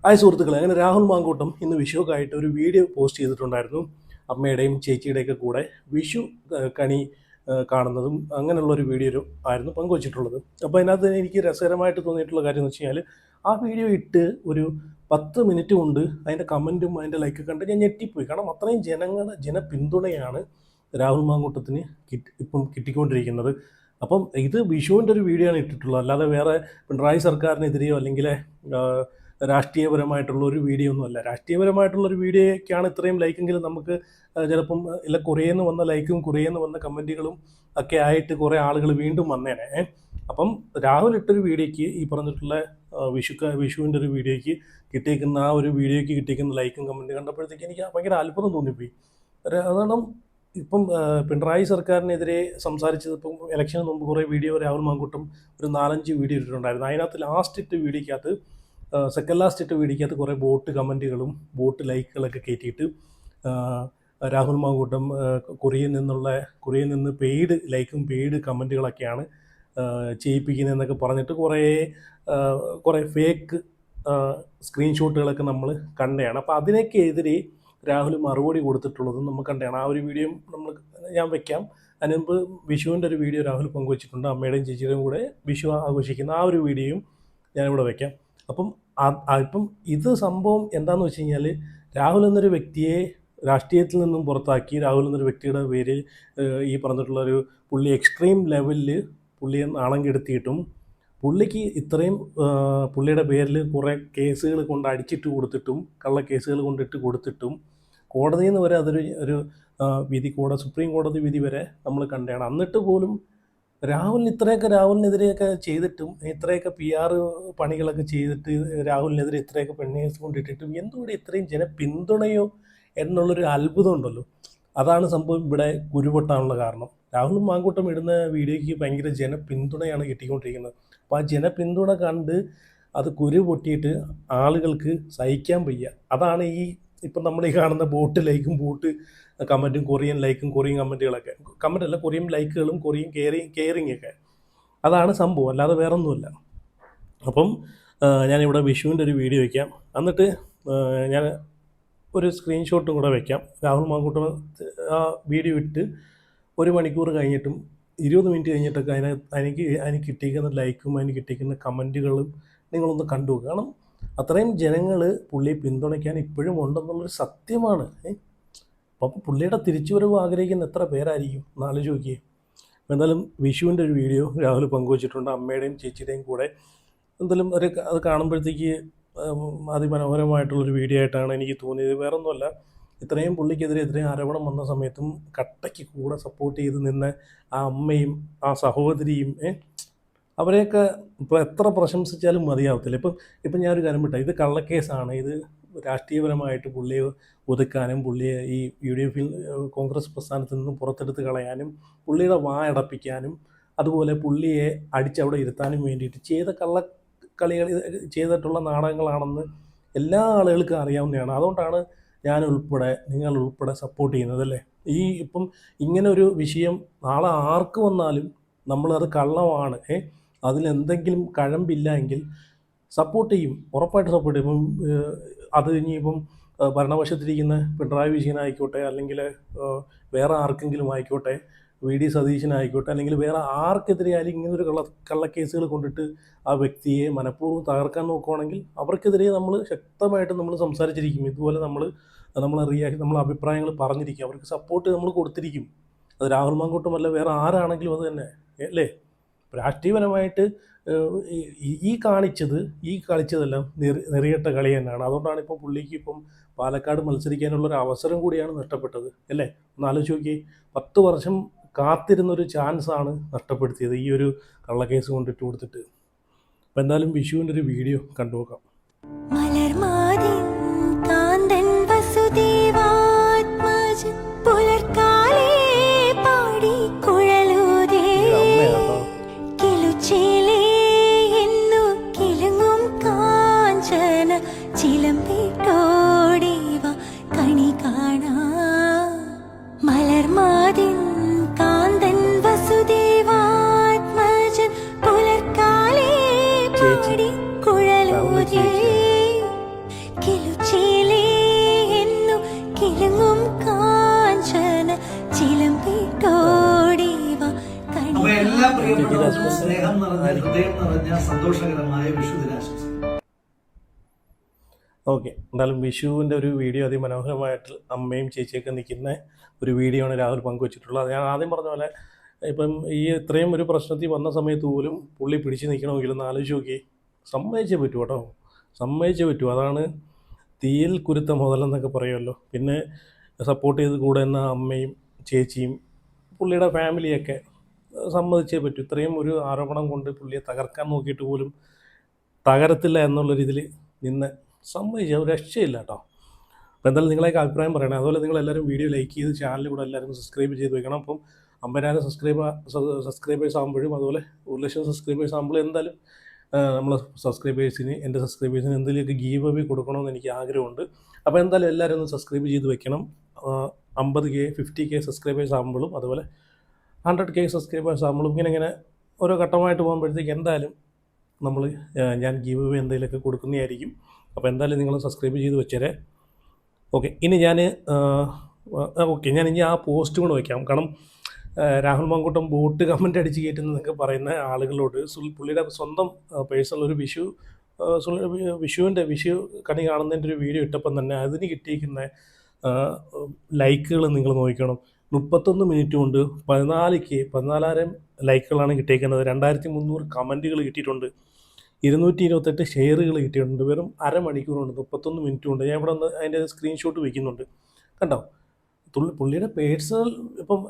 Hi സുഹൃത്തുക്കളെ, അങ്ങനെ രാഹുൽ മാങ്കൂട്ടം ഇന്ന് വിഷുവൊക്കെയായിട്ട് ഒരു വീഡിയോ പോസ്റ്റ് ചെയ്തിട്ടുണ്ടായിരുന്നു. അമ്മയുടെയും ചേച്ചിയുടെയൊക്കെ കൂടെ വിഷു കണി കാണുന്നതും അങ്ങനെയുള്ളൊരു വീഡിയോ ആയിരുന്നു പങ്കുവച്ചിട്ടുള്ളത്. അപ്പോൾ അതിനകത്ത് എനിക്ക് രസകരമായിട്ട് തോന്നിയിട്ടുള്ള കാര്യം എന്ന് വെച്ച് കഴിഞ്ഞാൽ, ആ വീഡിയോ ഇട്ട് ഒരു 10 മിനിറ്റ് കൊണ്ട് അതിൻ്റെ കമൻറ്റും അതിൻ്റെ ലൈക്ക് കണ്ട് ഞാൻ ഞെട്ടിപ്പോയി. കാരണം അത്രയും ജനപിന്തുണയാണ് രാഹുൽ മാങ്കൂട്ടത്തിന് ഇപ്പം കിട്ടിക്കൊണ്ടിരിക്കുന്നത്. അപ്പം ഇത് വിഷുവിൻ്റെ ഒരു വീഡിയോ ആണ് ഇട്ടിട്ടുള്ളത്, അല്ലാതെ വേറെ പിണറായി സർക്കാരിനെതിരെയോ അല്ലെങ്കിൽ രാഷ്ട്രീയപരമായിട്ടുള്ള ഒരു വീഡിയോ ഒന്നുമല്ല. രാഷ്ട്രീയപരമായിട്ടുള്ളൊരു വീഡിയോയ്ക്കാണ് ഇത്രയും ലൈക്കെങ്കിലും നമുക്ക് ചിലപ്പം ഇല്ല കുറേന്ന് വന്ന ലൈക്കും കുറേന്ന് വന്ന കമൻറ്റുകളും ഒക്കെ ആയിട്ട് കുറേ ആളുകൾ വീണ്ടും വന്നേനെ. അപ്പം രാഹുൽ ഇട്ടൊരു വീഡിയോയ്ക്ക് ഈ പറഞ്ഞിട്ടുള്ള വിഷുവിൻ്റെ ഒരു വീഡിയോയ്ക്ക് കിട്ടിയേക്കുന്ന ആ ഒരു വീഡിയോയ്ക്ക് കിട്ടിയേക്കുന്ന ലൈക്കും കമൻറ്റ് കണ്ടപ്പോഴത്തേക്ക് എനിക്ക് ഭയങ്കര അത്ഭുതം തോന്നിപ്പോയി. കാരണം ഇപ്പം പിണറായി സർക്കാരിനെതിരെ സംസാരിച്ചത് ഇപ്പം ഇലക്ഷന് മുമ്പ് കുറേ വീഡിയോ രാഹുൽ മാങ്കൂട്ടം ഒരു 4-5 വീഡിയോ ഇട്ടിട്ടുണ്ടായിരുന്നു. അതിനകത്ത് ലാസ്റ്റ് ഇട്ട വീഡിയോയ്ക്കകത്ത് സെക്കൻഡ് ലാസ്റ്റ് ഇട്ട വീഡിയോയ്ക്കകത്ത് കുറേ ബോട്ട് കമൻറ്റുകളും ബോട്ട് ലൈക്കുകളൊക്കെ കയറ്റിയിട്ട് രാഹുൽ മാങ്കൂട്ടം കൊറിയയിൽ നിന്ന് പെയ്ഡ് ലൈക്കും പെയ്ഡ് കമൻറ്റുകളൊക്കെയാണ് ചെയ്യിപ്പിക്കുന്നതെന്നൊക്കെ പറഞ്ഞിട്ട് കുറേ ഫേക്ക് സ്ക്രീൻഷോട്ടുകളൊക്കെ നമ്മൾ കണ്ടതാണ്. അപ്പോൾ അതിനൊക്കെ എതിരെ രാഹുൽ മറുപടി കൊടുത്തിട്ടുള്ളതും നമ്മൾ കണ്ടതാണ്. ആ ഒരു വീഡിയോ ഞാൻ വെക്കാം. അതിന് മുമ്പ് വിഷുവിൻ്റെ ഒരു വീഡിയോ രാഹുൽ പങ്കുവച്ചിട്ടുണ്ട്. അമ്മയുടെയും ചേച്ചിയുടെയും കൂടെ വിഷു ആഘോഷിക്കുന്ന ആ ഒരു വീഡിയോയും ഞാനിവിടെ വെക്കാം. അപ്പം ഇപ്പം ഇത് സംഭവം എന്താണെന്ന് വെച്ച് കഴിഞ്ഞാൽ, രാഹുൽ എന്നൊരു വ്യക്തിയെ രാഷ്ട്രീയത്തിൽ നിന്നും പുറത്താക്കി, രാഹുൽ എന്നൊരു വ്യക്തിയുടെ പേരിൽ ഈ പറഞ്ഞിട്ടുള്ളൊരു പുള്ളി എക്സ്ട്രീം ലെവലിൽ പുള്ളിയെ നാണം കെടുത്തിയിട്ടും പുള്ളിക്ക് ഇത്രയും പുള്ളിയുടെ പേരിൽ കുറേ കേസുകൾ കൊണ്ട് അടിച്ചിട്ട് കൊടുത്തിട്ടും കള്ളക്കേസുകൾ കൊണ്ടിട്ട് കൊടുത്തിട്ടും കോടതിയിൽ നിന്ന് വരെ അതൊരു വിധി സുപ്രീം കോടതി വിധി വരെ നമ്മൾ കണ്ടതാണ്. എന്നിട്ട് പോലും രാഹുലിനെതിരെയൊക്കെ ചെയ്തിട്ടും ഇത്രയൊക്കെ PR പണികളൊക്കെ ചെയ്തിട്ട് രാഹുലിനെതിരെ ഇത്രയൊക്കെ പെണ്ണേഴ്സ് കൊണ്ടിട്ടിട്ടും എന്തുകൂടി ഇത്രയും ജനപിന്തുണയോ എന്നുള്ളൊരു അത്ഭുതം ഉണ്ടല്ലോ. അതാണ് സംഭവം ഇവിടെ കുരുപൊട്ടാനുള്ള കാരണം. രാഹുൽ മാങ്കൂട്ടം ഇടുന്ന വീഡിയോയ്ക്ക് ഭയങ്കര ജനപിന്തുണയാണ് കിട്ടിക്കൊണ്ടിരിക്കുന്നത്. അപ്പോൾ ആ ജനപിന്തുണ കണ്ട് അത് കുരു പൊട്ടിയിട്ട് ആളുകൾക്ക് സഹിക്കാൻ വയ്യ. അതാണ് ഇപ്പം നമ്മൾ ഈ കാണുന്ന ബോട്ട് ലൈക്കും ബോട്ട് കമൻറ്റും കൊറിയൻ ലൈക്കും കൊറിയൻ കമൻറ്റുകളൊക്കെ, കമൻറ്റല്ല കൊറിയൻ ലൈക്കുകളും കൊറിയൻ കെയറിങ് ഒക്കെ. അതാണ് സംഭവം, അല്ലാതെ വേറൊന്നുമില്ല. അപ്പം ഞാനിവിടെ വിഷുവിൻ്റെ ഒരു വീഡിയോ വയ്ക്കാം. എന്നിട്ട് ഞാൻ ഒരു സ്ക്രീൻഷോട്ടും കൂടെ വയ്ക്കാം. രാഹുൽ മാങ്കൂട്ടം ആ വീഡിയോ ഇട്ട് 1 മണിക്കൂർ കഴിഞ്ഞിട്ടും 20 മിനിറ്റ് കഴിഞ്ഞിട്ടൊക്കെ അതിന് കിട്ടിയിരിക്കുന്ന ലൈക്കും അതിന് കിട്ടിയിരിക്കുന്ന കമൻറ്റുകളും നിങ്ങളൊന്ന് കണ്ടു. കാരണം അത്രയും ജനങ്ങൾ പുള്ളിയെ പിന്തുണയ്ക്കാൻ ഇപ്പോഴും ഉണ്ടെന്നുള്ളൊരു സത്യമാണ്. അപ്പം പുള്ളിയുടെ തിരിച്ചുവരവ് ആഗ്രഹിക്കുന്ന എത്ര പേരായിരിക്കും എന്ന് ആലോചിച്ച് നോക്കിയേ. എന്തായാലും വിഷുവിൻ്റെ ഒരു വീഡിയോ രാഹുൽ പങ്കുവച്ചിട്ടുണ്ട് അമ്മയുടെയും ചേച്ചിയുടെയും കൂടെ. എന്തായാലും അത് കാണുമ്പോഴത്തേക്ക് അതിമനോഹരമായിട്ടുള്ളൊരു വീഡിയോ ആയിട്ടാണ് എനിക്ക് തോന്നിയത്. വേറൊന്നുമല്ല, ഇത്രയും പുള്ളിക്കെതിരെ ഇത്രയും ആരോപണം വന്ന സമയത്തും കട്ടയ്ക്ക് കൂടെ സപ്പോർട്ട് ചെയ്ത് നിന്ന് ആ അമ്മയും ആ സഹോദരിയും അവരെയൊക്കെ ഇപ്പോൾ എത്ര പ്രശംസിച്ചാലും മതിയാവത്തില്ല. ഇപ്പം ഞാനൊരു കാര്യം വിട്ട, ഇത് കള്ളക്കേസാണ്. ഇത് രാഷ്ട്രീയപരമായിട്ട് പുള്ളിയെ ഒതുക്കാനും പുള്ളിയെ ഈ UDF കോൺഗ്രസ് പ്രസ്ഥാനത്തിൽ നിന്നും പുറത്തെടുത്ത് കളയാനും പുള്ളിയുടെ വായടപ്പിക്കാനും അതുപോലെ പുള്ളിയെ അടിച്ചവിടെ ഇരുത്താനും വേണ്ടിയിട്ട് കളികൾ ചെയ്തിട്ടുള്ള നാടകങ്ങളാണെന്ന് എല്ലാ ആളുകൾക്കും അറിയാവുന്നതാണ്. അതുകൊണ്ടാണ് നിങ്ങൾ ഉൾപ്പെടെ സപ്പോർട്ട് ചെയ്യുന്നത്, അല്ലേ? ഇപ്പം ഇങ്ങനെ ഒരു വിഷയം നാളെ ആർക്ക് വന്നാലും നമ്മളത് കള്ളമാണ്, അതിലെന്തെങ്കിലും കഴമ്പില്ല എങ്കിൽ സപ്പോർട്ട് ചെയ്യും, ഉറപ്പായിട്ട് സപ്പോർട്ട് ചെയ്യും. അത് ഇനിയിപ്പം ഭരണപക്ഷത്തിരിക്കുന്ന പിണറായി വിജയനായിക്കോട്ടെ, അല്ലെങ്കിൽ വേറെ ആർക്കെങ്കിലും ആയിക്കോട്ടെ, VD സതീശനായിക്കോട്ടെ, അല്ലെങ്കിൽ വേറെ ആർക്കെതിരെയായാലും ഇങ്ങനൊരു കള്ളക്കേസുകൾ കൊണ്ടിട്ട് ആ വ്യക്തിയെ മനഃപൂർവ്വം തകർക്കാൻ നോക്കുകയാണെങ്കിൽ അവർക്കെതിരെ നമ്മൾ ശക്തമായിട്ട് നമ്മൾ സംസാരിച്ചിരിക്കും. ഇതുപോലെ നമ്മൾ അഭിപ്രായങ്ങൾ പറഞ്ഞിരിക്കും, അവർക്ക് സപ്പോർട്ട് നമ്മൾ കൊടുത്തിരിക്കും. അത് രാഹുൽ മാങ്കൂട്ടമല്ല, വേറെ ആരാണെങ്കിലും അത് തന്നെ, അല്ലേ? രാഷ്ട്രീയപരമായിട്ട് ഈ കളിച്ചതെല്ലാം നെറിയട്ട കളി തന്നെയാണ്. അതുകൊണ്ടാണ് ഇപ്പോൾ പുള്ളിക്ക് ഇപ്പം പാലക്കാട് മത്സരിക്കാനുള്ളൊരു അവസരം കൂടിയാണ് നഷ്ടപ്പെട്ടത്, അല്ലേ? ഒന്ന് ആലോചിച്ച് നോക്കി, 10 വർഷം കാത്തിരുന്നൊരു ചാൻസാണ് നഷ്ടപ്പെടുത്തിയത് ഈ ഒരു കള്ളക്കേസ് കൊണ്ടിട്ട് കൊടുത്തിട്ട്. അപ്പം എന്തായാലും വിഷുവിൻ്റെ ഒരു വീഡിയോ കണ്ടു നോക്കാം. സ്നേഹം നിറഞ്ഞ ഹൃദയം നിറഞ്ഞ സന്തോഷകരമായ വിഷു ദിനാശംസ. ഓക്കെ, എന്തായാലും വിഷുവിൻ്റെ ഒരു വീഡിയോ അതിമനോഹരമായിട്ട് അമ്മയും ചേച്ചിയൊക്കെ നിൽക്കുന്ന ഒരു വീഡിയോ ആണ് രാഹുൽ പങ്കുവച്ചിട്ടുള്ളത്. അത് ഞാൻ ആദ്യം പറഞ്ഞ പോലെ ഇപ്പം ഈ ഇത്രയും ഒരു പ്രശ്നത്തിൽ വന്ന സമയത്ത് പോലും പുള്ളി പിടിച്ച് നിൽക്കണമെങ്കിൽ ആലോചിച്ച് നോക്കി, സമ്മതിച്ചേ പറ്റൂ കേട്ടോ, സമ്മതിച്ചേ പറ്റൂ. അതാണ് തീയിൽ കുരുത്ത മുതലെന്നൊക്കെ പറയുമല്ലോ. പിന്നെ സപ്പോർട്ട് ചെയ്ത് കൂടെ എന്ന അമ്മയും ചേച്ചിയും പുള്ളിയുടെ ഫാമിലിയൊക്കെ സമ്മതിച്ചേ പറ്റൂ. ഇത്രയും ഒരു ആരോപണം കൊണ്ട് പുള്ളിയെ തകർക്കാൻ നോക്കിയിട്ട് പോലും തകരത്തില്ല എന്നുള്ള രീതിയിൽ നിന്ന് സമ്മതിച്ച ഒരു രക്ഷയില്ല കേട്ടോ. അപ്പോൾ എന്തായാലും നിങ്ങളെയൊക്കെ അഭിപ്രായം പറയണം. അതുപോലെ നിങ്ങളെല്ലാവരും വീഡിയോ ലൈക്ക് ചെയ്ത് ചാനൽ കൂടെ എല്ലാവരും സബ്സ്ക്രൈബ് ചെയ്ത് വെക്കണം. അപ്പം 50,000 സബ്സ്ക്രൈബേഴ്സ് ആകുമ്പോഴും അതുപോലെ 1,00,000 സബ്സ്ക്രൈബേഴ്സ് ആകുമ്പോഴും എന്തായാലും നമ്മൾ സബ്സ്ക്രൈബേഴ്സിന്, എൻ്റെ സബ്സ്ക്രൈബേഴ്സിന് എന്തെങ്കിലുമൊക്കെ ഗീവ് അവേ കൊടുക്കണമെന്ന് എനിക്ക് ആഗ്രഹമുണ്ട്. അപ്പോൾ എന്തായാലും എല്ലാവരും ഒന്ന് സബ്സ്ക്രൈബ് ചെയ്ത് വെക്കണം. 50K 50K സബ്സ്ക്രൈബേഴ്സ് ആകുമ്പോഴും അതുപോലെ 100K സബ്സ്ക്രൈബേഴ്സ് ആകുമ്പോഴും ഇങ്ങനെ ഓരോ ഘട്ടമായിട്ട് പോകുമ്പോഴത്തേക്ക് എന്തായാലും ഞാൻ ഗീവ് അവേ എന്തെങ്കിലുമൊക്കെ കൊടുക്കുന്നതായിരിക്കും. അപ്പോൾ എന്തായാലും നിങ്ങൾ സബ്സ്ക്രൈബ് ചെയ്ത് വെച്ചേരെ. ഓക്കെ, ഇനി ഞാൻ ഇനി ആ പോസ്റ്റ് കൂടെ വയ്ക്കാം. കാരണം രാഹുൽ മാങ്കൂട്ടം ബോട്ട് കമൻ്റ് അടിച്ച് കയറ്റുന്നതൊക്കെ പറയുന്ന ആളുകളോട് പുള്ളിയുടെ സ്വന്തം പേഴ്സണൽ ഒരു വിഷു കണി കാണുന്നതിൻ്റെ ഒരു വീഡിയോ ഇട്ടപ്പം തന്നെ അതിന് കിട്ടിയിരിക്കുന്ന ലൈക്കുകൾ നിങ്ങൾ നോക്കണം. 31 മിനിറ്റ് കൊണ്ട് 14,000 ലൈക്കുകളാണ് കിട്ടിയിരിക്കുന്നത്. 2,300 കമൻറ്റുകൾ കിട്ടിയിട്ടുണ്ട്. 228 ഷെയറുകൾ കിട്ടിയിട്ടുണ്ട്. വെറും അരമണിക്കൂർ കൊണ്ട് 31 മിനിറ്റ് കൊണ്ട്. ഞാൻ ഇവിടെ ഒന്ന് അതിൻ്റെ സ്ക്രീൻഷോട്ട് വയ്ക്കുന്നുണ്ട്, കണ്ടോ. പുള്ളിയുടെ പേഴ്സണൽ ഇപ്പം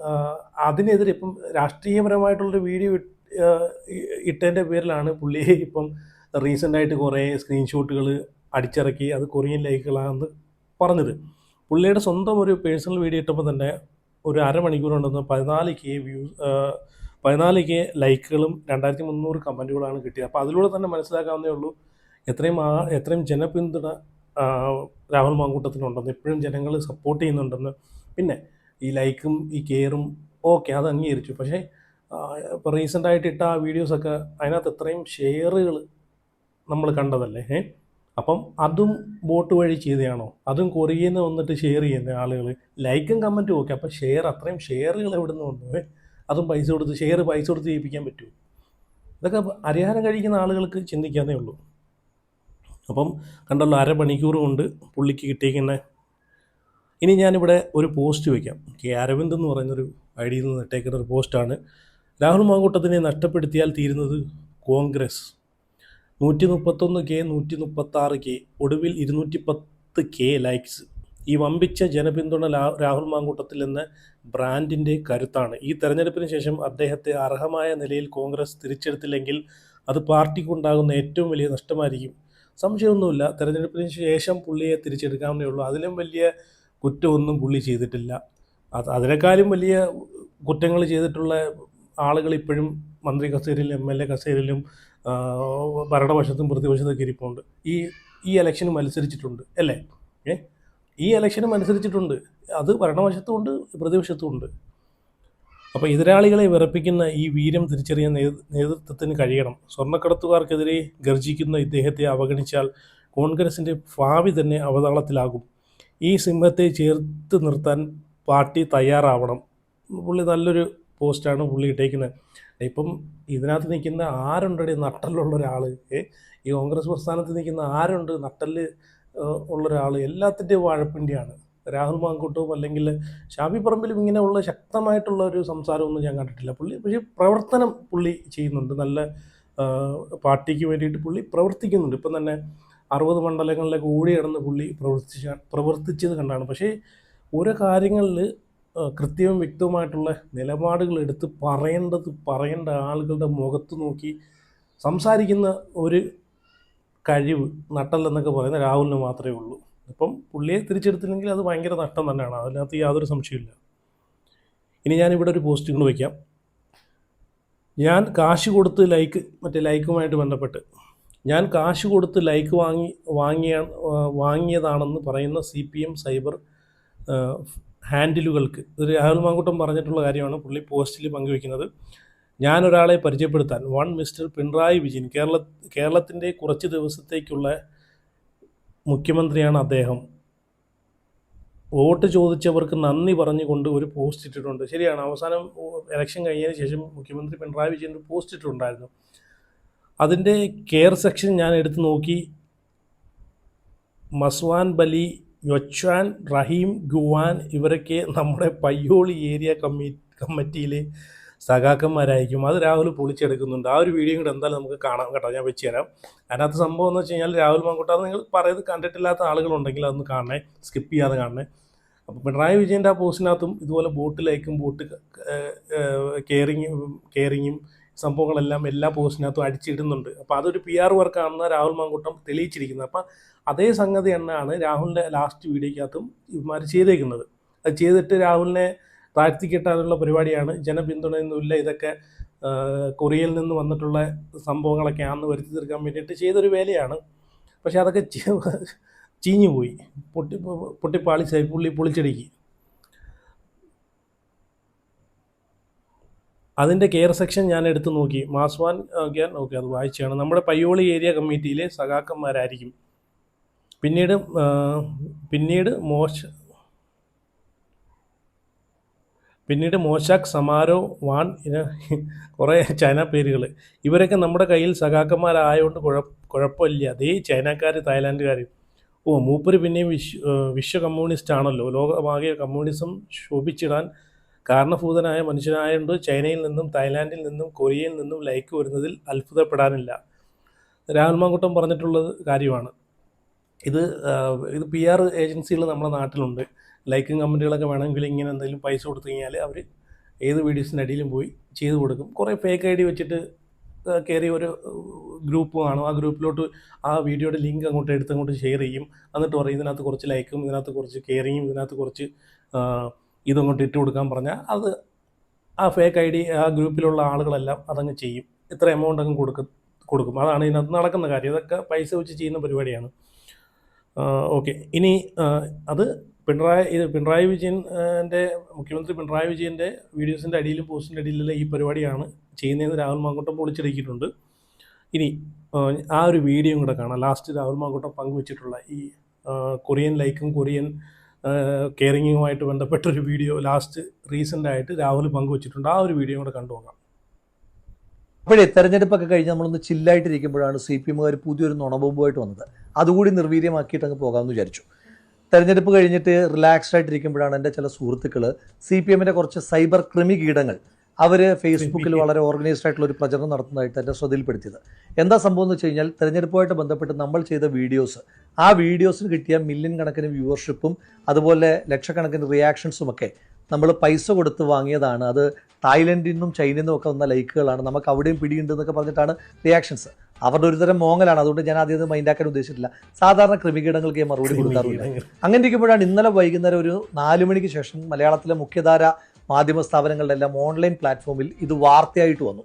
അതിനെതിരെ ഇപ്പം രാഷ്ട്രീയപരമായിട്ടുള്ളൊരു വീഡിയോ ഇട്ടതിൻ്റെ പേരിലാണ് പുള്ളിയെ ഇപ്പം റീസെൻ്റായിട്ട് കുറേ സ്ക്രീൻഷോട്ടുകൾ അടിച്ചിറക്കി അത് കൊറിയൻ ലൈക്കുകളാണെന്ന് പറഞ്ഞത്. പുള്ളിയുടെ സ്വന്തം ഒരു പേഴ്സണൽ വീഡിയോ ഇട്ടപ്പോൾ തന്നെ ഒരു അരമണിക്കൂർ കൊണ്ടൊന്ന് 14K ലൈക്കുകളും 2,300 കമൻറ്റുകളാണ് കിട്ടിയത്. അപ്പോൾ അതിലൂടെ തന്നെ മനസ്സിലാക്കാവുന്നേ ഉള്ളൂ എത്രയും ജനപിന്തുണ രാഹുൽ മാങ്കൂട്ടത്തിനുണ്ടെന്ന്, എപ്പോഴും ജനങ്ങൾ സപ്പോർട്ട് ചെയ്യുന്നുണ്ടെന്ന്. പിന്നെ ഈ ലൈക്കും ഈ കെയറും ഓക്കെ, അത് അംഗീകരിച്ചു. പക്ഷേ ഇപ്പോൾ റീസെൻ്റായിട്ട് ഇട്ട ആ വീഡിയോസൊക്കെ അതിനകത്ത് എത്രയും ഷെയറുകൾ നമ്മൾ കണ്ടതല്ലേ. അപ്പം അതും ബോട്ട് വഴി ചെയ്തതാണോ? അതും കൊറിയയിൽ നിന്ന് വന്നിട്ട് ഷെയർ ചെയ്യുന്ന ആളുകൾ ലൈക്കും കമൻറ്റും ഓക്കെ, അപ്പോൾ അത്രയും ഷെയറുകൾ എവിടെ നിന്ന് വന്നു? അതും പൈസ കൊടുത്ത് ചെയ്യിപ്പിക്കാൻ പറ്റുമോ? ഇതൊക്കെ അറിയാനും കഴിക്കുന്ന ആളുകൾക്ക് ചിന്തിക്കാനേ ഉള്ളൂ. അപ്പം കണ്ടല്ലോ, അരമണിക്കൂർ കൊണ്ട് പുള്ളിക്ക് കിട്ടിയിരിക്കുന്ന. ഇനി ഞാനിവിടെ ഒരു പോസ്റ്റ് വയ്ക്കാം. അരവിന്ദ് എന്ന് പറയുന്നൊരു ഐഡിയിൽ നിന്ന് ഇട്ടേക്കുന്ന ഒരു പോസ്റ്റാണ്. രാഹുൽ മാങ്കൂട്ടത്തിനെ നഷ്ടപ്പെടുത്തിയാൽ തീരുന്നത് കോൺഗ്രസ്. 131K 136K ഒടുവിൽ 210K ലൈക്സ്. ഈ വമ്പിച്ച ജനപിന്തുണ രാഹുൽ മാങ്കൂട്ടത്തിൽ എന്ന ബ്രാൻഡിൻ്റെ കരുത്താണ്. ഈ തെരഞ്ഞെടുപ്പിന് ശേഷം അദ്ദേഹത്തെ അർഹമായ നിലയിൽ കോൺഗ്രസ് തിരിച്ചെടുത്തില്ലെങ്കിൽ അത് പാർട്ടിക്കുണ്ടാകുന്ന ഏറ്റവും വലിയ നഷ്ടമായിരിക്കും. സംശയമൊന്നുമില്ല, തെരഞ്ഞെടുപ്പിന് ശേഷം പുള്ളിയെ തിരിച്ചെടുക്കാവുന്നേ ഉള്ളൂ. അതിലും വലിയ കുറ്റമൊന്നും പുള്ളി ചെയ്തിട്ടില്ല. അതിനേക്കാളും വലിയ കുറ്റങ്ങൾ ചെയ്തിട്ടുള്ള ആളുകൾ ഇപ്പോഴും മന്ത്രി കസേരയിലും MLA കസേരയിലും ഭരണപക്ഷത്തും പ്രതിപക്ഷത്തൊക്കെ ഇരിപ്പുണ്ട്. ഈ ഇലക്ഷന് മത്സരിച്ചിട്ടുണ്ട് അല്ലേ? ഈ ഇലക്ഷന് മത്സരിച്ചിട്ടുണ്ട്. അത് ഭരണപക്ഷത്തുമുണ്ട് പ്രതിപക്ഷത്തുമുണ്ട്. അപ്പോൾ എതിരാളികളെ വിറപ്പിക്കുന്ന ഈ വീര്യം തിരിച്ചറിയാൻ നേതൃത്വത്തിന് കഴിയണം. സ്വർണ്ണക്കടത്തുകാർക്കെതിരെ ഗർജിക്കുന്ന ഇദ്ദേഹത്തെ അവഗണിച്ചാൽ കോൺഗ്രസിൻ്റെ ഭാവി തന്നെ അവതാളത്തിലാകും. ഈ സിംഹത്തെ ചേർത്ത് നിർത്താൻ പാർട്ടി തയ്യാറാവണം. പുള്ളി നല്ലൊരു പോസ്റ്റാണ് പുള്ളി ഇട്ടേക്കുന്നത്. ഇപ്പം ഇതിനകത്ത് നിൽക്കുന്ന ആരുണ്ടടി നട്ടലുള്ള ഒരാൾ? ഈ കോൺഗ്രസ് പ്രസ്ഥാനത്ത് നിൽക്കുന്ന ആരുണ്ട് നട്ടല് ഉള്ളൊരാൾ? എല്ലാത്തിൻ്റെയും വാഴപ്പിണ്ടിയാണ്. രാഹുൽ മാങ്കൂട്ടവും അല്ലെങ്കിൽ ഷാഫി പറമ്പിലും ഇങ്ങനെയുള്ള ശക്തമായിട്ടുള്ള ഒരു സംസാരമൊന്നും ഞാൻ കണ്ടിട്ടില്ല. പക്ഷേ പ്രവർത്തനം പുള്ളി ചെയ്യുന്നുണ്ട്. നല്ല പാർട്ടിക്ക് വേണ്ടിയിട്ട് പുള്ളി പ്രവർത്തിക്കുന്നുണ്ട്. ഇപ്പം തന്നെ 60 മണ്ഡലങ്ങളിലൊക്കെ ഓടി കിടന്ന് പുള്ളി പ്രവർത്തിച്ചത് കണ്ടാണ്. പക്ഷേ ഓരോ കാര്യങ്ങളിൽ കൃത്യവും വ്യക്തവുമായിട്ടുള്ള നിലപാടുകൾ എടുത്ത് പറയേണ്ട ആളുകളുടെ മുഖത്ത് നോക്കി സംസാരിക്കുന്ന ഒരു കഴിവ് നട്ടല്ലെന്നൊക്കെ പറയുന്ന രാഹുലിന് മാത്രമേ ഉള്ളൂ. ഇപ്പം പുള്ളിയെ തിരിച്ചെടുത്തില്ലെങ്കിൽ അത് ഭയങ്കര നഷ്ടം തന്നെയാണ്, അതിനകത്ത് യാതൊരു സംശയമില്ല. ഇനി ഞാനിവിടെ ഒരു പോസ്റ്റ് കൊണ്ട് വയ്ക്കാം. ഞാൻ കാശ് കൊടുത്ത് ലൈക്കുമായിട്ട് ബന്ധപ്പെട്ട് ഞാൻ കാശ് കൊടുത്ത് ലൈക്ക് വാങ്ങിയതാണെന്ന് പറയുന്ന CPM സൈബർ ഹാൻഡിലുകൾക്ക്, ഇത് രാഹുൽ മാങ്കൂട്ടം പറഞ്ഞിട്ടുള്ള കാര്യമാണ് പുള്ളി പോസ്റ്റിൽ പങ്കുവയ്ക്കുന്നത്. ഞാനൊരാളെ പരിചയപ്പെടുത്താൻ, മിസ്റ്റർ പിണറായി വിജയൻ, കേരളത്തിൻ്റെ കുറച്ച് ദിവസത്തേക്കുള്ള മുഖ്യമന്ത്രിയാണ് അദ്ദേഹം. വോട്ട് ചോദിച്ചവർക്ക് നന്ദി പറഞ്ഞുകൊണ്ട് ഒരു പോസ്റ്റ് ഇട്ടിട്ടുണ്ട്. ശരിയാണ്, അവസാനം ഇലക്ഷൻ കഴിഞ്ഞതിന് ശേഷം മുഖ്യമന്ത്രി പിണറായി വിജയൻ ഒരു പോസ്റ്റ് ഇട്ടിട്ടുണ്ടായിരുന്നു. അതിൻ്റെ കെയർ സെക്ഷൻ ഞാൻ എടുത്ത് നോക്കി. മസ്വാൻ ബലി, യൊച്വാൻ, റഹീം, ഗുവാൻ ഇവരൊക്കെ നമ്മുടെ പയ്യോളി ഏരിയ കമ്മിറ്റിയിലെ സഖാക്കന്മാരായിരിക്കും. അത് രാഹുൽ പൊളിച്ചെടുക്കുന്നുണ്ട്. ആ ഒരു വീഡിയോ കൂടെ എന്തായാലും നമുക്ക് കാണാം കേട്ടോ, ഞാൻ വെച്ച് തരാം. അതിനകത്ത് സംഭവം എന്ന് വെച്ച് കഴിഞ്ഞാൽ രാഹുൽ മാങ്കൂട്ടം നിങ്ങൾ പറയുന്നത് കണ്ടിട്ടില്ലാത്ത ആളുകളുണ്ടെങ്കിൽ അതൊന്ന് കാണണേ, സ്കിപ്പ് ചെയ്യാതെ കാണണേ. അപ്പോൾ പിണറായി വിജയൻ്റെ ആ പോസ്റ്റിനകത്തും ഇതുപോലെ ബോട്ടിലേക്കും ബോട്ട് കെയറിങ്ങും സംഭവങ്ങളെല്ലാം എല്ലാ പോസ്റ്റിനകത്തും അടിച്ചിടുന്നുണ്ട്. അപ്പോൾ അതൊരു PR വർക്കാണെന്ന് രാഹുൽ മാങ്കൂട്ടം തെളിയിച്ചിരിക്കുന്നത്. അപ്പം അതേ സംഗതി തന്നെയാണ് രാഹുലിൻ്റെ ലാസ്റ്റ് വീഡിയോയ്ക്കകത്തും ഇവന്മാർ ചെയ്തേക്കുന്നത്. അത് ചെയ്തിട്ട് രാഹുലിനെ താഴ്ത്തിക്കെട്ടാനുള്ള പരിപാടിയാണ്. ജനപിന്തുണയൊന്നുമില്ല, ഇതൊക്കെ കൊറിയയിൽ നിന്ന് വന്നിട്ടുള്ള സംഭവങ്ങളൊക്കെയാണെന്ന് വരുത്തി തീർക്കാൻ വേണ്ടിയിട്ട് ചെയ്തൊരു വേലയാണ്. പക്ഷെ അതൊക്കെ ചീഞ്ഞു പോയി, പൊട്ടിപ്പാളിച്ചായി, പുള്ളി പൊളിച്ചടുക്കി. അതിൻ്റെ കെയർ സെക്ഷൻ ഞാൻ എടുത്ത് നോക്കി. മാസ്വാൻ ഓക്കെ, അത് വായിച്ചാണ്. നമ്മുടെ പയ്യോളി ഏരിയ കമ്മിറ്റിയിലെ സഖാക്കന്മാരായിരിക്കും. പിന്നീട് മോശാക്ക്, സമാരോ, വാൻ, കുറേ ചൈന പേരുകൾ. ഇവരൊക്കെ നമ്മുടെ കയ്യിൽ സഖാക്കന്മാരായതുകൊണ്ട് കുഴപ്പമില്ല. അതേ ചൈനക്കാർ, തായ്ലാൻഡുകാർ. മൂപ്പര് പിന്നെയും വിശ്വ കമ്മ്യൂണിസ്റ്റ് ആണല്ലോ. ലോകമാകെ കമ്മ്യൂണിസം ശോഭിച്ചിടാൻ കാരണഭൂതനായ മനുഷ്യനായതുകൊണ്ട് ചൈനയിൽ നിന്നും തായ്ലാൻഡിൽ നിന്നും കൊറിയയിൽ നിന്നും ലൈക്ക് വരുന്നതിൽ അത്ഭുതപ്പെടാനില്ല. രാഹുൽ മാങ്കൂട്ടം പറഞ്ഞിട്ടുള്ളത് കാര്യമാണ്. ഇത് PR ഏജൻസികൾ നമ്മുടെ നാട്ടിലുണ്ട്. ലൈക്കും കമൻറ്റുകളൊക്കെ വേണമെങ്കിൽ ഇങ്ങനെ എന്തെങ്കിലും പൈസ കൊടുത്തു കഴിഞ്ഞാൽ അവർ ഏത് വീഡിയോസിൻ്റെ അടിയിലും പോയി ചെയ്തു കൊടുക്കും. കുറേ ഫേക്ക് ID വെച്ചിട്ട് കയറി ഒരു ഗ്രൂപ്പ് കാണും. ആ ഗ്രൂപ്പിലോട്ട് ആ വീഡിയോയുടെ ലിങ്ക് അങ്ങോട്ട് ഷെയർ ചെയ്യും. എന്നിട്ട് പറയും ഇതിനകത്ത് കുറച്ച് ലൈക്കും, ഇതിനകത്ത് കുറച്ച് കെയറിങ്ങും, ഇതിനകത്ത് കുറച്ച് ഇതങ്ങോട്ട് ഇട്ട് കൊടുക്കാൻ പറഞ്ഞാൽ അത് ആ ഫേക്ക് ID ആ ഗ്രൂപ്പിലുള്ള ആളുകളെല്ലാം അതങ്ങ് ചെയ്യും. ഇത്ര എമൗണ്ട് അങ്ങ് കൊടുക്കും. അതാണ് ഇതിനകത്ത് നടക്കുന്ന കാര്യം. ഇതൊക്കെ പൈസ വെച്ച് ചെയ്യുന്ന പരിപാടിയാണ്. ഓക്കെ, ഇനി അത് പിണറായി വിജയൻ്റെ മുഖ്യമന്ത്രി പിണറായി വിജയൻ്റെ വീഡിയോസിൻ്റെ അടിയിലും പോസ്റ്റിൻ്റെ അടിയിലെല്ലാം ഈ പരിപാടിയാണ് ചെയ്യുന്നതെന്ന് രാഹുൽ മാങ്കൂട്ടം പൊളിച്ചെടുക്കിയിട്ടുണ്ട്. ഇനി ആ ഒരു വീഡിയോയും കൂടെ കാണാം. ലാസ്റ്റ് രാഹുൽ മാങ്കൂട്ടം പങ്കുവച്ചിട്ടുള്ള ഈ കൊറിയൻ ലൈക്കും കൊറിയൻ കെയറിങ്ങുമായിട്ട് ബന്ധപ്പെട്ടൊരു വീഡിയോ ലാസ്റ്റ് റീസെൻ്റായിട്ട് രാഹുൽ പങ്കുവച്ചിട്ടുണ്ട്. ആ ഒരു വീഡിയോ കൂടെ കണ്ടു നോക്കാം. അപ്പോഴേ തെരഞ്ഞെടുപ്പൊക്കെ കഴിഞ്ഞ് നമ്മളൊന്ന് ചില്ലായിട്ടിരിക്കുമ്പോഴാണ് CPM-കാർ പുതിയൊരു നുണബോംബുമായിട്ട് വന്നത്. അതുകൂടി നിർവീര്യമാക്കിയിട്ട് അങ്ങ് പോകാമെന്ന് വിചാരിച്ചു. തെരഞ്ഞെടുപ്പ് കഴിഞ്ഞിട്ട് റിലാക്സ്ഡ് ആയിട്ടിരിക്കുമ്പോഴാണ് എൻ്റെ ചില സുഹൃത്തുക്കൾ CPM-ൻ്റെ കുറച്ച് സൈബർ ക്രിമി കീടങ്ങൾ അവർ ഫേസ്ബുക്കിൽ വളരെ ഓർഗനൈസ്ഡ് ആയിട്ടുള്ള ഒരു പ്രചരണം നടത്തുന്നതായിട്ട് എൻ്റെ ശ്രദ്ധയിൽപ്പെടുത്തിയത്. എന്താ സംഭവം എന്ന് വെച്ച് കഴിഞ്ഞാൽ തെരഞ്ഞെടുപ്പുമായിട്ട് ബന്ധപ്പെട്ട് നമ്മൾ ചെയ്ത വീഡിയോസ്, ആ വീഡിയോസിന് കിട്ടിയ മില്യൺ കണക്കിന് വ്യൂവർഷിപ്പും അതുപോലെ ലക്ഷക്കണക്കിന് റിയാക്ഷൻസും ഒക്കെ നമ്മൾ പൈസ കൊടുത്ത് വാങ്ങിയതാണ്. അത് തായ്ലൻഡിൽ നിന്നും ചൈനയിൽ നിന്നും ഒക്കെ വന്ന ലൈക്കുകളാണ്. നമുക്ക് അവിടെയും പിടിയുണ്ട് എന്നൊക്കെ പറഞ്ഞിട്ടാണ് റിയാക്ഷൻസ്. അവരുടെ ഒരു തരം മോങ്ങലാണ്. അതുകൊണ്ട് ഞാൻ ആദ്യം അത് മൈൻഡാക്കാൻ ഉദ്ദേശിച്ചിട്ടില്ല. സാധാരണ ക്രിമികീടങ്ങൾക്ക് മറുപടി കൊടുക്കാറില്ല. അങ്ങനെ ഇരിക്കുമ്പോഴാണ് ഇന്നലെ വൈകുന്നേരം ഒരു 4 മണിക്ക് ശേഷം മലയാളത്തിലെ മുഖ്യധാര മാധ്യമ സ്ഥാപനങ്ങളുടെ എല്ലാം ഓൺലൈൻ പ്ലാറ്റ്ഫോമിൽ ഇത് വാർത്തയായിട്ട് വന്നു.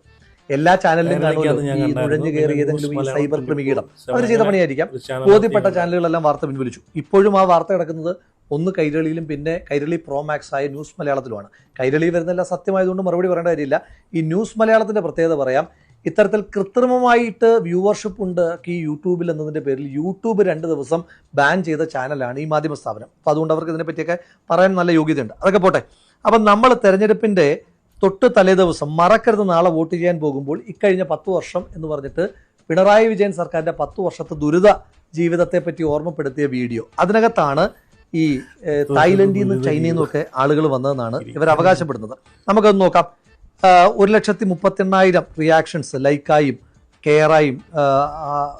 എല്ലാ ചാനലിലും കാണുമല്ലോ ഈ നുഴഞ്ഞു കയറി ഏതെങ്കിലും ഈ സൈബർ ക്രിമികീടം അവർ ചെയ്ത പണിയായിരിക്കാം. ബോധ്യപ്പെട്ട ചാനലുകളെല്ലാം വാർത്ത പിൻവലിച്ചു. ഇപ്പോഴും ആ വാർത്ത കിടക്കുന്നത് ഒന്ന് കൈരളിയിലും പിന്നെ കൈരളി പ്രോമാക്സ് ആയ ന്യൂസ് മലയാളത്തിലുമാണ്. കൈരളി വരുന്നതെല്ലാം സത്യമായതുകൊണ്ട് മറുപടി പറയേണ്ട കാര്യമില്ല. ഈ ന്യൂസ് മലയാളത്തിൻ്റെ പ്രത്യേകത പറയാം. ഇത്തരത്തിൽ കൃത്രിമമായിട്ട് വ്യൂവർഷിപ്പ് ഉണ്ട് ഈ യൂട്യൂബിൽ എന്നതിൻ്റെ പേരിൽ യൂട്യൂബ് 2 ദിവസം ബാൻ ചെയ്ത ചാനലാണ് ഈ മാധ്യമ സ്ഥാപനം. അപ്പോൾ അതുകൊണ്ട് അവർക്ക് ഇതിനെപ്പറ്റിയൊക്കെ പറയാൻ നല്ല യോഗ്യതയുണ്ട്. അതൊക്കെ പോട്ടെ. അപ്പം നമ്മൾ തെരഞ്ഞെടുപ്പിൻ്റെ തൊട്ട് തലേ ദിവസം മറക്കരുത് നാളെ വോട്ട് ചെയ്യാൻ പോകുമ്പോൾ ഇക്കഴിഞ്ഞ 10 വർഷം എന്ന് പറഞ്ഞിട്ട് പിണറായി വിജയൻ സർക്കാരിൻ്റെ 10 വർഷത്തെ ദുരിത ജീവിതത്തെപ്പറ്റി ഓർമ്മപ്പെടുത്തിയ വീഡിയോ. അതിനകത്താണ് ഈ തായ്ലൻഡിൽ നിന്നും ചൈനയിൽ നിന്നൊക്കെ ആളുകൾ വന്നതെന്നാണ് ഇവർ അവകാശപ്പെടുന്നത്. നമുക്കത് നോക്കാം. 1,38,000 റിയാക്ഷൻസ് ലൈക്കായും കെയറായും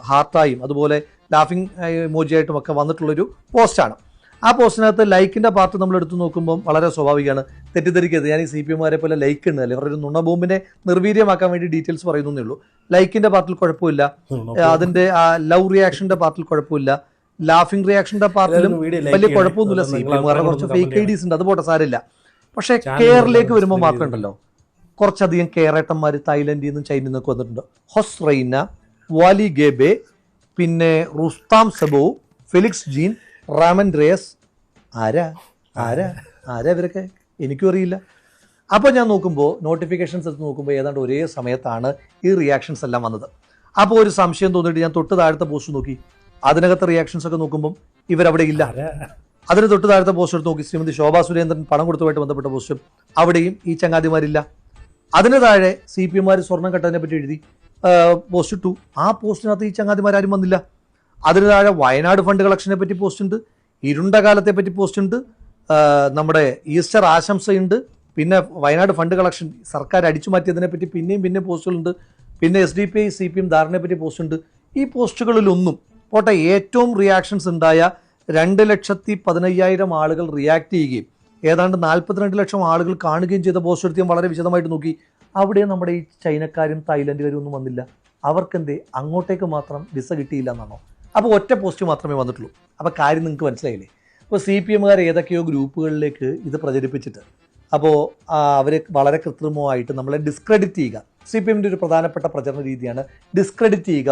ഹാർട്ടായും അതുപോലെ ലാഫിംഗ് ഇമോജിയായിട്ടും ഒക്കെ വന്നിട്ടുള്ളൊരു പോസ്റ്റാണ്. ആ പോസ്റ്റിനകത്ത് ലൈക്കിൻ്റെ പാർട്ട് നമ്മൾ എടുത്തു നോക്കുമ്പോൾ വളരെ സ്വാഭാവികമാണ്. തെറ്റിദ്ധരിക്കരുത്, ഞാൻ ഈ CPM-കാരെ പോലെ ലൈക്ക് ഉണ്ടല്ലേ അവരൊരു നുണബോംബിനെ നിർവീര്യമാക്കാൻ വേണ്ടി ഡീറ്റെയിൽസ് പറയുന്നേ ഉള്ളൂ. ലൈക്കിൻ്റെ പാർട്ടിൽ കുഴപ്പമില്ല, അതിൻ്റെ ലവ് റിയാക്ഷൻ്റെ പാർട്ടിൽ കുഴപ്പമില്ല, ലാഫിംഗ് റിയാക്ഷൻ്റെ പാർട്ടിലും വലിയ കുഴപ്പമൊന്നുമില്ല. CPM-കാരുടെ കുറച്ച് ഫേക്ക് IDs ഉണ്ട്, അത് പോട്ടെ, സാരില്ല. പക്ഷേ കെയറിലേക്ക് വരുമ്പോൾ മാത്രം ഉണ്ടല്ലോ കുറച്ചധികം കെയറേട്ടന്മാർ തായ്ലൻഡിൽ നിന്നും ചൈനയിൽ നിന്നൊക്കെ വന്നിട്ടുണ്ട്. ഹൊസ്റൈന, വാലി ഗേബെ, പിന്നെ റുസ്താം സബോ, ഫെലിക്സ് ജീൻ, റാമൻ ഡ്രേസ്. ആരാ ഇവരൊക്കെ? എനിക്കും അറിയില്ല. അപ്പോൾ ഞാൻ നോക്കുമ്പോൾ നോട്ടിഫിക്കേഷൻസ് എടുത്ത് നോക്കുമ്പോൾ ഏതാണ്ട് ഒരേ സമയത്താണ് ഈ റിയാക്ഷൻസ് എല്ലാം വന്നത്. അപ്പോൾ ഒരു സംശയം തോന്നിയിട്ട് ഞാൻ തൊട്ട് താഴത്തെ പോസ്റ്റ് നോക്കി. അതിനകത്ത് റിയാക്ഷൻസ് ഒക്കെ നോക്കുമ്പം ഇവരവിടെ ഇല്ല. അതിന് തൊട്ട് താഴത്തെ പോസ്റ്റ് എടുത്ത് നോക്കി, ശ്രീമതി ശോഭാ സുരേന്ദ്രൻ പണം കൊടുത്തതുമായിട്ട് ബന്ധപ്പെട്ട പോസ്റ്റും, അവിടെയും ഈ ചങ്ങാതിമാരില്ല. അതിന് താഴെ CPM-മാർ സ്വർണ്ണം കെട്ടതിനെ പറ്റി എഴുതി പോസ്റ്റ് ഇട്ടു. ആ പോസ്റ്റിനകത്ത് ഈ ചങ്ങാതിമാരും വന്നില്ല. അതിന് താഴെ വയനാട് ഫണ്ട് കളക്ഷനെ പറ്റി പോസ്റ്റ് ഉണ്ട്, ഇരുണ്ട കാലത്തെ പറ്റി പോസ്റ്റ് ഉണ്ട്, നമ്മുടെ ഈസ്റ്റർ ആശംസയുണ്ട്, പിന്നെ വയനാട് ഫണ്ട് കളക്ഷൻ സർക്കാർ അടിച്ചു മാറ്റിയതിനെ പറ്റി പിന്നെയും പോസ്റ്റുകളുണ്ട്, പിന്നെ SDPI CPM ധാരണയെ പറ്റി പോസ്റ്റ് ഉണ്ട്. ഈ പോസ്റ്റുകളിലൊന്നും പോട്ടെ, ഏറ്റവും റിയാക്ഷൻസ് ഉണ്ടായ 2,15,000 ആളുകൾ റിയാക്ട് ചെയ്യുകയും ഏതാണ്ട് 42 ലക്ഷം ആളുകൾ കാണുകയും ചെയ്ത പോസ്റ്റ് എടുത്ത് ഞാൻ വളരെ വിശദമായിട്ട് നോക്കി. അവിടെ നമ്മുടെ ഈ ചൈനക്കാരും തായ്ലൻഡുകാരും ഒന്നും വന്നില്ല. അവർക്കെന്തേ അങ്ങോട്ടേക്ക് മാത്രം വിസ കിട്ടിയില്ല എന്നാണോ? അപ്പോൾ ഒറ്റ പോസ്റ്റ് മാത്രമേ വന്നിട്ടുള്ളൂ. അപ്പോൾ കാര്യം നിങ്ങൾക്ക് മനസ്സിലായില്ലേ? അപ്പോൾ CPM-കാർ ഏതൊക്കെയോ ഗ്രൂപ്പുകളിലേക്ക് ഇത് പ്രചരിപ്പിച്ചിട്ട് അപ്പോൾ അവർ വളരെ കൃത്രിമമായിട്ട് നമ്മളെ ഡിസ്ക്രെഡിറ്റ് ചെയ്യുക. CPM-ൻ്റെ ഒരു പ്രധാനപ്പെട്ട പ്രചരണ രീതിയാണ് ഡിസ്ക്രെഡിറ്റ് ചെയ്യുക.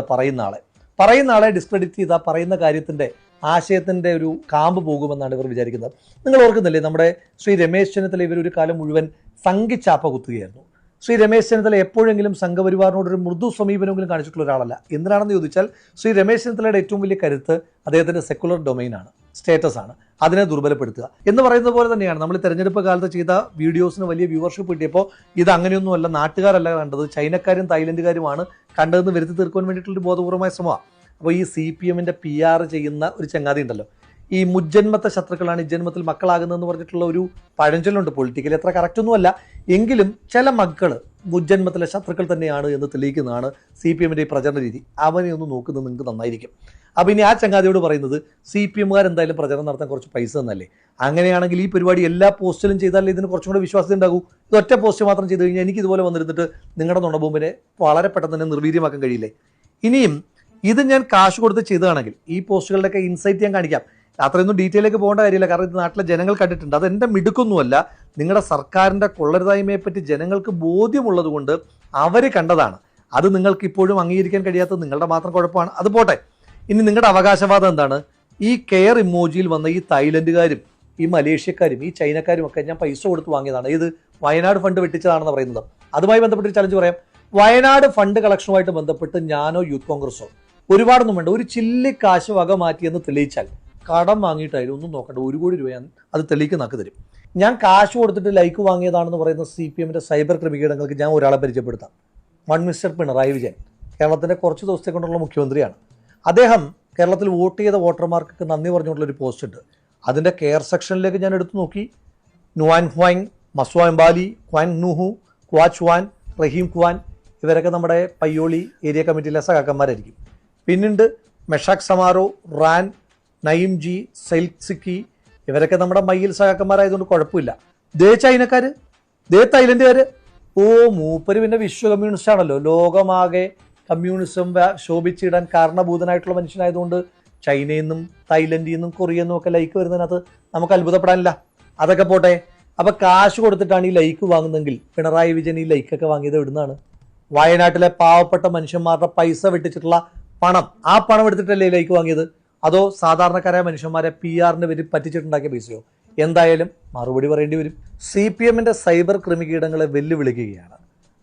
പറയുന്ന ആളെ ഡിസ്ക്രെഡിറ്റ് ചെയ്താൽ പറയുന്ന കാര്യത്തിൻ്റെ ആശയത്തിൻ്റെ ഒരു കാമ്പ് പോകുമെന്നാണ് ഇവർ വിചാരിക്കുന്നത്. നിങ്ങൾ ഓർക്കുന്നില്ലേ, നമ്മുടെ ശ്രീ രമേശ് ചെന്നിത്തല ഇവരൊരു കാലം മുഴുവൻ സംഘിച്ചാപ്പ കുത്തുകയായിരുന്നു. ശ്രീ രമേശ് ചെന്നിത്തല എപ്പോഴെങ്കിലും സംഘപരിവാറിനോടൊരു മൃദു സമീപനമെങ്കിലും കാണിച്ചിട്ടുള്ള ഒരാളല്ല. എന്തിനാണെന്ന് ചോദിച്ചാൽ ശ്രീ രമേശ് ചെന്നിത്തലയുടെ ഏറ്റവും വലിയ കരുത്ത് അദ്ദേഹത്തിൻ്റെ സെക്കുലർ ഡൊമൈനാണ്, സ്റ്റേറ്റസാണ്. അതിനെ ദുർബലപ്പെടുത്തുക എന്ന് പറയുന്നത് പോലെ തന്നെയാണ് നമ്മൾ തെരഞ്ഞെടുപ്പ് കാലത്ത് ചെയ്ത വീഡിയോസിന് വലിയ വ്യൂവർഷിപ്പ് കിട്ടിയപ്പോൾ ഇത് അങ്ങനെയൊന്നുമല്ല, നാട്ടുകാരല്ല കണ്ടത്, ചൈനക്കാരും തായ്ലൻഡുകാരുമാണ് കണ്ടതെന്ന് വരുത്തി തീർക്കാൻ വേണ്ടിയിട്ടുള്ളൊരു ബോധപൂർവമായ ശ്രമമാണ്. അപ്പോൾ ഈ CPM-ൻ്റെ PR ചെയ്യുന്ന ഒരു ചങ്ങാതി ഉണ്ടല്ലോ, ഈ മുജ്ജന്മത്തെ ശത്രുക്കളാണ് ഇജ്ജന്മത്തിൽ മക്കളാകുന്നതെന്ന് പറഞ്ഞിട്ടുള്ള ഒരു പഴഞ്ചൊല്ലുണ്ട്. പൊളിറ്റിക്കലി അത്ര കറക്റ്റൊന്നുമല്ല, എങ്കിലും ചില മക്കൾ മുജ്ജന്മത്തിലെ ശത്രുക്കൾ തന്നെയാണ് എന്ന് തെളിയിക്കുന്നതാണ് CPM-ൻ്റെ ഈ പ്രചരണ രീതി. അവനെ ഒന്ന് നോക്കുന്നത് നിങ്ങൾക്ക് നന്നായിരിക്കും. അപ്പോൾ ഇനി ആ ചങ്ങാതിയോട് പറയുന്നത്, CPM-കാർ എന്തായാലും പ്രചരണം നടത്താൻ കുറച്ച് പൈസ തന്നല്ലേ, അങ്ങനെയാണെങ്കിൽ ഈ പരിപാടി എല്ലാ പോസ്റ്റിലും ചെയ്താലേ ഇതിന് കുറച്ചും കൂടെ വിശ്വാസ്യത ഉണ്ടാകൂ. ഇത് ഒറ്റ പോസ്റ്റ് മാത്രം ചെയ്ത് കഴിഞ്ഞാൽ എനിക്ക് ഇതുപോലെ വന്നിരുന്നിട്ട് നിങ്ങളുടെ നുണബോംബിനെ വളരെ പെട്ടെന്ന് തന്നെ നിർവീര്യമാക്കാൻ കഴിയില്ലേ? ഇനിയും ഇത് ഞാൻ കാശ് കൊടുത്ത് ചെയ്തതാണെങ്കിൽ ഈ പോസ്റ്റുകളുടെയൊക്കെ ഇൻസൈറ്റ് ഞാൻ കാണിക്കാം. അത്രയൊന്നും ഡീറ്റെയിലേക്ക് പോകേണ്ട കാര്യമില്ല, കാരണം ഇത് നാട്ടിലെ ജനങ്ങൾ കണ്ടിട്ടുണ്ട്. അതെൻ്റെ മിടുക്കൊന്നുമല്ല, നിങ്ങളുടെ സർക്കാരിൻ്റെ കൊള്ളരുതായ്മയെപ്പറ്റി ജനങ്ങൾക്ക് ബോധ്യമുള്ളത് കൊണ്ട് അവർ കണ്ടതാണ്. അത് നിങ്ങൾക്ക് ഇപ്പോഴും അംഗീകരിക്കാൻ കഴിയാത്തത് നിങ്ങളുടെ മാത്രം കുഴപ്പമാണ്. അത് പോട്ടെ, ഇനി നിങ്ങളുടെ അവകാശവാദം എന്താണ്? ഈ കെയർ ഇമോജിയിൽ വന്ന ഈ തായ്ലൻഡുകാരും ഈ മലേഷ്യക്കാരും ഈ ചൈനക്കാരും ഒക്കെ ഞാൻ പൈസ കൊടുത്ത് വാങ്ങിയതാണ്. ഇത് വയനാട് ഫണ്ട് വെട്ടിച്ചതാണെന്ന് പറയുന്നത്. അതുമായി ബന്ധപ്പെട്ട് ചലഞ്ച് പറയാം. വയനാട് ഫണ്ട് കളക്ഷനുമായിട്ട് ബന്ധപ്പെട്ട് ഞാനോ യൂത്ത് കോൺഗ്രസോ ഒരുപാടൊന്നും വേണ്ട, ഒരു ചില്ലി കാശ് വക മാറ്റിയെന്ന് തെളിയിച്ചാൽ കടം വാങ്ങിയിട്ടായാലും ഒന്നും നോക്കണ്ട, 1 കോടി രൂപ അത് തെളിയിക്കുന്നതാക്കി തരും. ഞാൻ കാശ് കൊടുത്തിട്ട് ലൈക്ക് വാങ്ങിയതാണെന്ന് പറയുന്ന CPM-ൻ്റെ സൈബർ ക്രിമികീടങ്ങൾക്ക് ഞാൻ ഒരാളെ പരിചയപ്പെടുത്താം. മിസ്റ്റർ പിണറായി വിജയൻ, കേരളത്തിൻ്റെ കുറച്ച് ദിവസത്തെ കൊണ്ടുള്ള മുഖ്യമന്ത്രിയാണ്. അദ്ദേഹം കേരളത്തിൽ വോട്ട് ചെയ്ത വോട്ടർമാർക്ക് നന്ദി പറഞ്ഞുകൊണ്ടുള്ളൊരു പോസ്റ്റ് ഉണ്ട്. അതിൻ്റെ കെയർ സെക്ഷനിലേക്ക് ഞാൻ എടുത്തു നോക്കി. നുവാൻ ഹ്വാങ്, മസ്വാ എംബാലി, ക്വാൻ നുഹു, ക്വാച്ച് വാൻ, റഹീം ക്വാൻ, ഇവരൊക്കെ നമ്മുടെ പയ്യോളി ഏരിയ കമ്മിറ്റിയിലെ സഹാക്കന്മാരായിരിക്കും. പിന്നുണ്ട് മെഷാക് സമാരോ, റാൻ, നയിം ജി, സെൽസിക്കി, ഇവരൊക്കെ നമ്മുടെ മയ്യിൽ സഹാക്കന്മാരായതുകൊണ്ട് കുഴപ്പമില്ല. ദേ ചൈനക്കാർ, ദേ തായ്ലൻഡുകാർ, മൂപ്പര് പിന്നെ വിശ്വ കമ്മ്യൂണിസ്റ്റ് ആണല്ലോ, ലോകമാകെ കമ്മ്യൂണിസം ശോഭിച്ചിടാൻ കാരണഭൂതനായിട്ടുള്ള മനുഷ്യനായതുകൊണ്ട് ചൈനയിൽ നിന്നും തായ്ലൻഡിൽ നിന്നും കൊറിയയിൽ നിന്നും ഒക്കെ ലൈക്ക് വരുന്നതിനകത്ത് നമുക്ക് അത്ഭുതപ്പെടാനില്ല. അതൊക്കെ പോട്ടെ. അപ്പോൾ കാശ് കൊടുത്തിട്ടാണ് ഈ ലൈക്ക് വാങ്ങുന്നതെങ്കിൽ പിണറായി വിജയൻ ഈ ലൈക്കൊക്കെ വാങ്ങിയത് എവിടുന്നാണ്? വയനാട്ടിലെ പാവപ്പെട്ട മനുഷ്യന്മാരുടെ പൈസ വെട്ടിച്ചിട്ടുള്ള പണം, ആ പണം എടുത്തിട്ടല്ലേ ലൈക്ക് വാങ്ങിയത്? അതോ സാധാരണക്കാരായ മനുഷ്യന്മാരെ PR-ന് പേര് പറ്റിച്ചിട്ടുണ്ടാക്കിയ പൈസയോ? എന്തായാലും മറുപടി പറയേണ്ടി വരും. CPM-ൻ്റെ സൈബർ ക്രിമികീടങ്ങളെ വെല്ലുവിളിക്കുകയാണ്.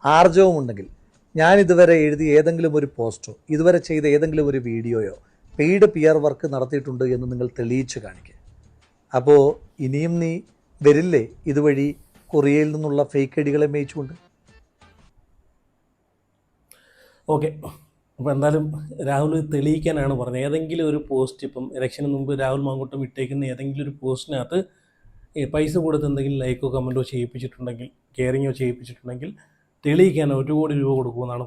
ആർജവമുണ്ടെങ്കിൽ ഞാൻ ഇതുവരെ എഴുതിയ ഏതെങ്കിലും ഒരു പോസ്റ്റോ ഇതുവരെ ചെയ്ത ഏതെങ്കിലും ഒരു വീഡിയോയോ പെയ്ഡ് PR വർക്ക് നടത്തിയിട്ടുണ്ട് എന്ന് നിങ്ങൾ തെളിയിച്ച് കാണിക്കുക. അപ്പോൾ ഇനിയും നീ വരില്ലേ ഇതുവഴി കൊറിയയിൽ നിന്നുള്ള ഫേക്ക് ഐഡികളെ മേയിച്ചുകൊണ്ട്? ഓക്കെ, അപ്പോൾ എന്തായാലും രാഹുൽ തെളിയിക്കാനാണ് പറഞ്ഞത്. ഏതെങ്കിലും ഒരു പോസ്റ്റ്, ഇപ്പം ഇലക്ഷന് മുമ്പ് രാഹുൽ മാങ്കൂട്ടം ഇട്ടേക്കുന്ന ഏതെങ്കിലും ഒരു പോസ്റ്റിനകത്ത് പൈസ കൊടുത്ത് എന്തെങ്കിലും ലൈക്കോ കമൻറ്റോ ചെയ്യിപ്പിച്ചിട്ടുണ്ടെങ്കിൽ, കെയറിങ്ങോ ചെയ്യിപ്പിച്ചിട്ടുണ്ടെങ്കിൽ തെളിയിക്കാൻ 1 കോടി രൂപ കൊടുക്കുമെന്നാണ്